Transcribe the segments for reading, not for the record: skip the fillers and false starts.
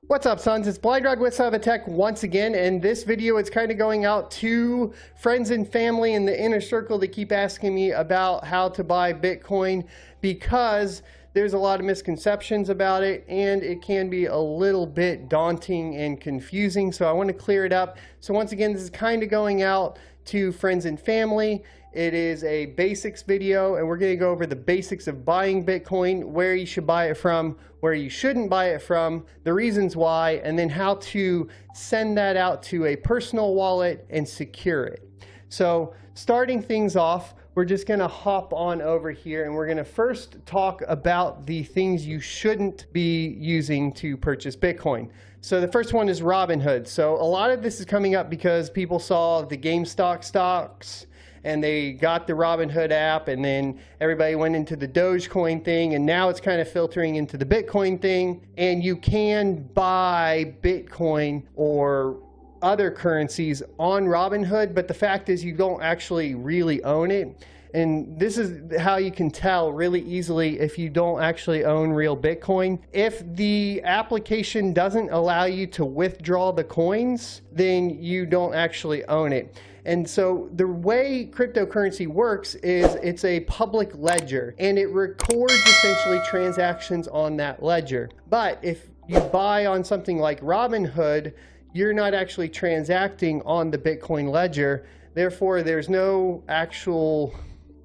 What's up, sons? It's 𝗙𝗥𝗘𝗘 once again, and this video is kind of going out to friends and family in the inner circle that keep asking me about how to buy Bitcoin, because there's a lot of misconceptions about it and it can be a little bit daunting and confusing. So I want to clear it up. So once again, this is kind of going out to friends and family. It is a basics video, and we're going to go over the basics of buying Bitcoin, where you should buy it from, where you shouldn't buy it from, the reasons why, and then how to send that out to a personal wallet and secure it. So starting things off, we're just going to hop on over here, and we're going to first talk about the things you shouldn't be using to purchase Bitcoin. So the first one is Robinhood. So a lot of this is coming up because people saw the GameStop stocks and they got the Robinhood app, and then everybody went into the Dogecoin thing, and now it's kind of filtering into the Bitcoin thing. And you can buy Bitcoin or other currencies on Robinhood, but the fact is you don't actually really own it. And this is how you can tell really easily if you don't actually own real Bitcoin. If the application doesn't allow you to withdraw the coins, then you don't actually own it. And so the way cryptocurrency works is it's a public ledger, and it records essentially transactions on that ledger. But if you buy on something like Robinhood, you're not actually transacting on the Bitcoin ledger. Therefore, there's no actual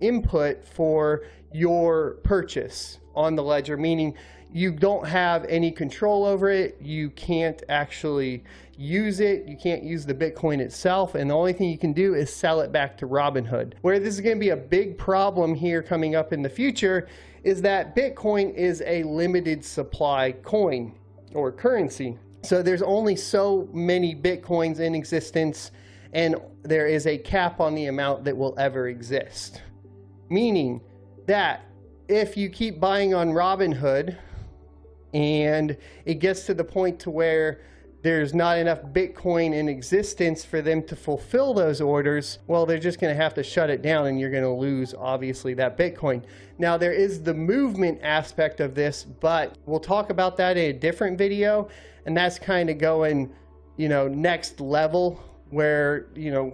input for your purchase on the ledger, meaning you don't have any control over it. You can't actually use it. You can't use the Bitcoin itself. And the only thing you can do is sell it back to Robinhood. Where this is going to be a big problem here coming up in the future is that Bitcoin is a limited supply coin or currency. So there's only so many Bitcoins in existence, and there is a cap on the amount that will ever exist. Meaning that if you keep buying on Robinhood and it gets to the point to where there's not enough Bitcoin in existence for them to fulfill those orders, well, they're just going to have to shut it down, and you're going to lose, obviously, that Bitcoin. Now, there is the movement aspect of this, but we'll talk about that in a different video, and that's kind of going, next level, where,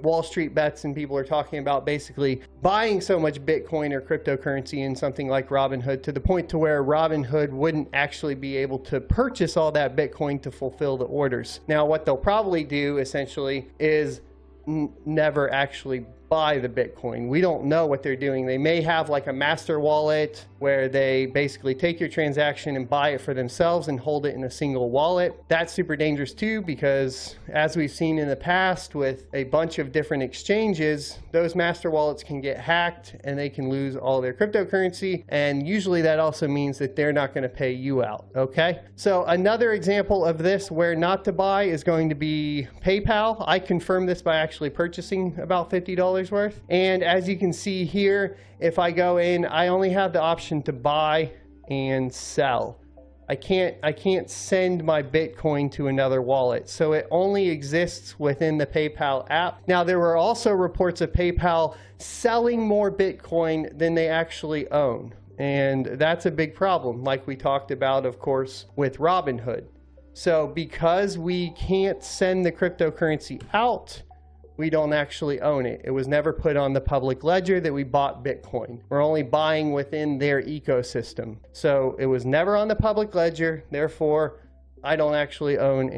Wall Street bets and people are talking about basically buying so much Bitcoin or cryptocurrency in something like Robinhood to the point to where Robinhood wouldn't actually be able to purchase all that Bitcoin to fulfill the orders. Now, what they'll probably do essentially is never actually buy the Bitcoin. We don't know what they're doing. They may have like a master wallet where they basically take your transaction and buy it for themselves and hold it in a single wallet. That's super dangerous too, because as we've seen in the past with a bunch of different exchanges, those master wallets can get hacked and they can lose all their cryptocurrency. And usually that also means that they're not going to pay you out. Okay. So another example of this where not to buy is going to be PayPal. I confirmed this by actually purchasing about $50 worth. And as you can see here, if I go in, I only have the option to buy and sell. I can't send my Bitcoin to another wallet. So it only exists within the PayPal app. Now, there were also reports of PayPal selling more Bitcoin than they actually own. And that's a big problem, like we talked about, of course, with Robinhood. So because we can't send the cryptocurrency out, we don't actually own it. It was never put on the public ledger that we bought Bitcoin. We're only buying within their ecosystem. So it was never on the public ledger. Therefore, I don't actually own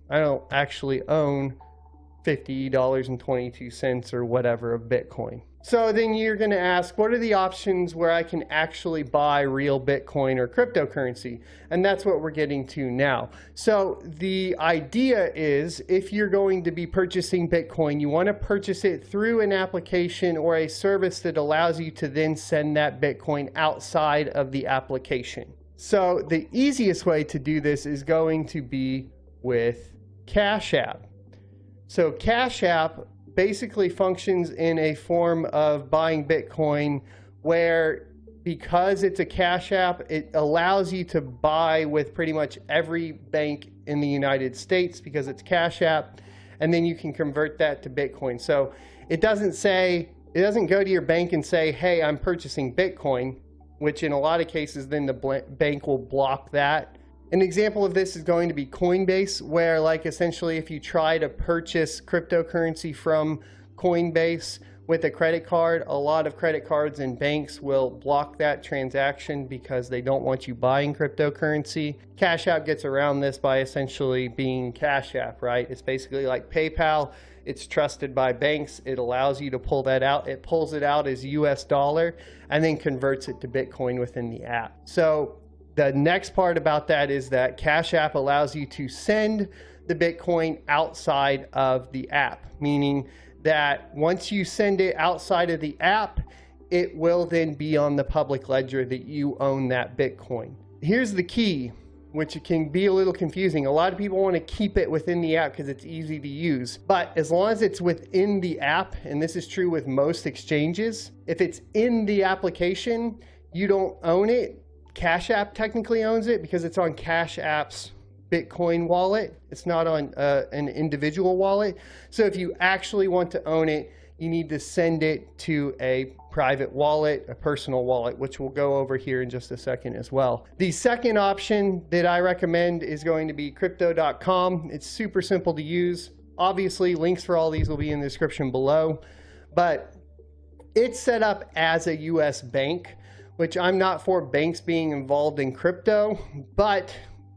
$50.22 or whatever of Bitcoin. So then you're going to ask, what are the options where I can actually buy real Bitcoin or cryptocurrency? And that's what we're getting to now. So the idea is, if you're going to be purchasing Bitcoin, you want to purchase it through an application or a service that allows you to then send that Bitcoin outside of the application. So the easiest way to do this is going to be with Cash App. So Cash App basically functions in a form of buying Bitcoin where, because it's a Cash App, it allows you to buy with pretty much every bank in the United States because it's Cash App, and then you can convert that to Bitcoin. So it doesn't go to your bank and say, hey, I'm purchasing Bitcoin, which in a lot of cases then the bank will block that An example of this is going to be Coinbase, where like essentially if you try to purchase cryptocurrency from Coinbase with a credit card, a lot of credit cards and banks will block that transaction because they don't want you buying cryptocurrency. Cash App gets around this by essentially being Cash App, right? It's basically like PayPal. It's trusted by banks. It allows you to pull that out. It pulls it out as US dollar and then converts it to Bitcoin within the app. So the next part about that is that Cash App allows you to send the Bitcoin outside of the app, meaning that once you send it outside of the app, it will then be on the public ledger that you own that Bitcoin. Here's the key, which can be a little confusing. A lot of people want to keep it within the app because it's easy to use. But as long as it's within the app, and this is true with most exchanges, if it's in the application, you don't own it. Cash App technically owns it because it's on Cash App's Bitcoin wallet. It's not on an individual wallet. So if you actually want to own it, you need to send it to a private wallet, a personal wallet, which we'll go over here in just a second as well. The second option that I recommend is going to be 𝗙𝗏𝗘𝗘𝗚𝗏. It's super simple to use. Obviously, links for all these will be in the description below, but it's set up as a US bank, which I'm not for banks being involved in crypto, but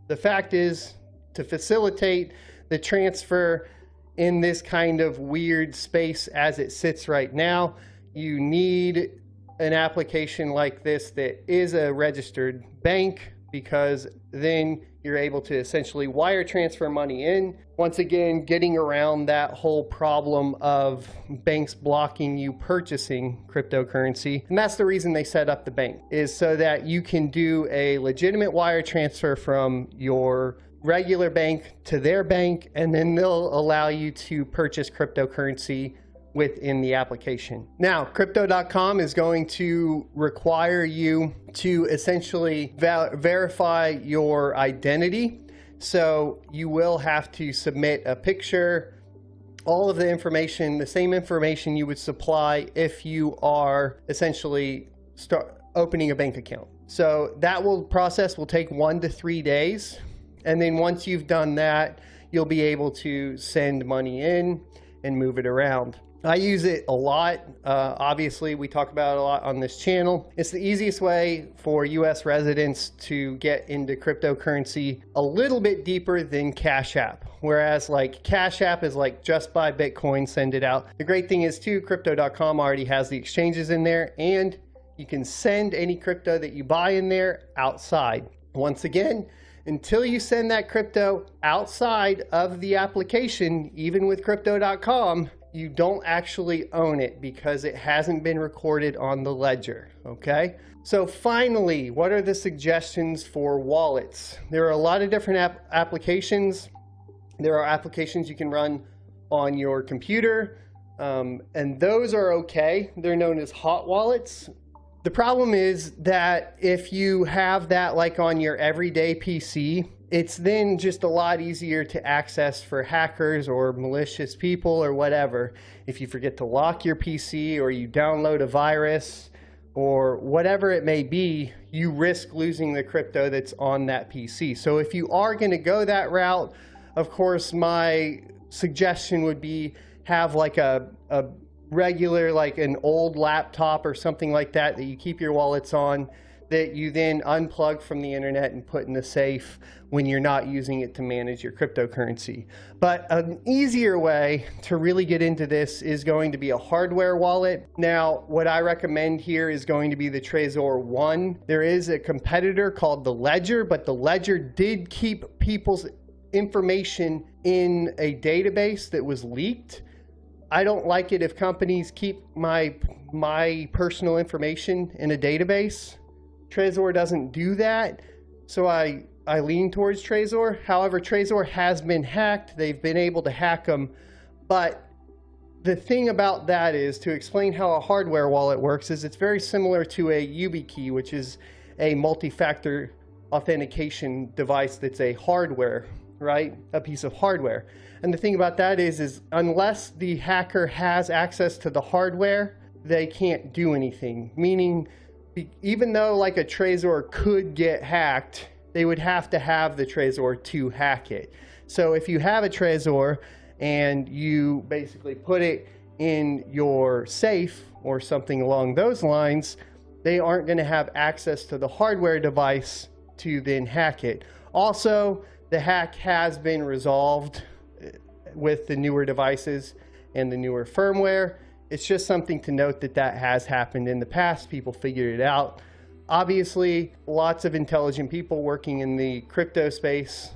the fact is, to facilitate the transfer in this kind of weird space as it sits right now, you need an application like this that is a registered bank, because then you're able to essentially wire transfer money in. Once again, getting around that whole problem of banks blocking you purchasing cryptocurrency. And that's the reason they set up the bank, is so that you can do a legitimate wire transfer from your regular bank to their bank, and then they'll allow you to purchase cryptocurrency within the application. Now, 𝗙𝗏𝗘𝗘 is going to require you to essentially verify your identity. So you will have to submit a picture, all of the information, the same information you would supply if you are essentially opening a bank account. So that process will take 1 to 3 days. And then once you've done that, you'll be able to send money in and move it around. I use it a lot. Obviously, we talk about it a lot on this channel. It's the easiest way for US residents to get into cryptocurrency a little bit deeper than Cash App. Whereas like Cash App is like just buy Bitcoin, send it out. The great thing is too, 𝗙𝗏𝗘𝗘 already has the exchanges in there, and you can send any crypto that you buy in there outside. Once again, until you send that crypto outside of the application, even with 𝗙𝗏𝗘𝗘, you don't actually own it because it hasn't been recorded on the ledger, okay? So finally, what are the suggestions for wallets? There are a lot of different applications. There are applications you can run on your computer, and those are okay. They're known as hot wallets. The problem is that if you have that like on your everyday PC, it's then just a lot easier to access for hackers or malicious people or whatever. If you forget to lock your PC, or you download a virus, or whatever it may be, you risk losing the crypto that's on that PC. So if you are going to go that route, of course, my suggestion would be have like a regular, like an old laptop or something like that that you keep your wallets on, that you then unplug from the internet and put in the safe when you're not using it to manage your cryptocurrency. But an easier way to really get into this is going to be a hardware wallet. Now, what I recommend here is going to be the Trezor One. There is a competitor called the Ledger, but the Ledger did keep people's information in a database that was leaked. I don't like it if companies keep my personal information in a database. Trezor doesn't do that, so I lean towards Trezor. However, Trezor has been hacked. They've been able to hack them. But the thing about that is, to explain how a hardware wallet works, is it's very similar to a YubiKey, which is a multi-factor authentication device that's a hardware, right? A piece of hardware. And the thing about that is unless the hacker has access to the hardware, they can't do anything. Meaning, even though like a Trezor could get hacked they would have to have the Trezor to hack it. So if you have a Trezor and you basically put it in your safe or something along those lines, they aren't going to have access to the hardware device to then hack it. Also, the hack has been resolved with the newer devices and the newer firmware. It's just something to note that that has happened in the past. People figured it out. Obviously, lots of intelligent people working in the crypto space,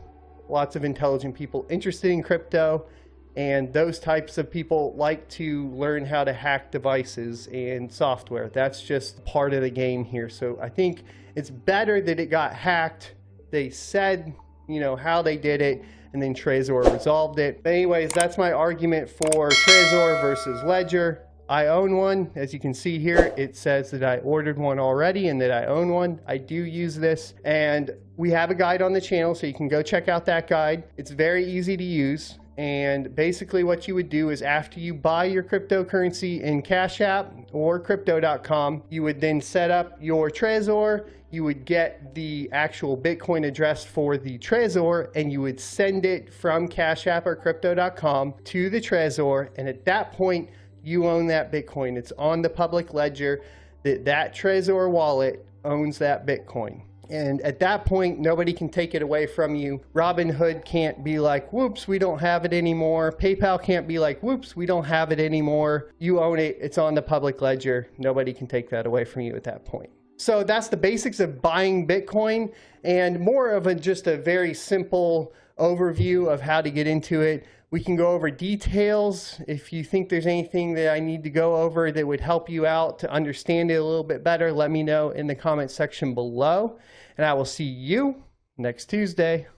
lots of intelligent people interested in crypto, and those types of people like to learn how to hack devices and software. That's just part of the game here. So I think it's better that it got hacked. They said, you know, how they did it, and then Trezor resolved it. But anyways, that's my argument for Trezor versus Ledger. I own one. As you can see here, it says that I ordered one already and that I own one. I do use this, and we have a guide on the channel, so you can go check out that guide. It's very easy to use. And basically what you would do is, after you buy your cryptocurrency in Cash App or crypto.com, you would then set up your Trezor. You would get the actual Bitcoin address for the Trezor, and you would send it from Cash App or crypto.com to the Trezor. And at that point, you own that Bitcoin. It's on the public ledger that Trezor wallet owns that Bitcoin. And at that point, nobody can take it away from you. Robinhood can't be like, whoops, we don't have it anymore. PayPal can't be like, whoops, we don't have it anymore. You own it. It's on the public ledger. Nobody can take that away from you at that point. So that's the basics of buying Bitcoin, and more of just a very simple overview of how to get into it. We can go over details. If you think there's anything that I need to go over that would help you out to understand it a little bit better, let me know in the comment section below. And I will see you next Tuesday.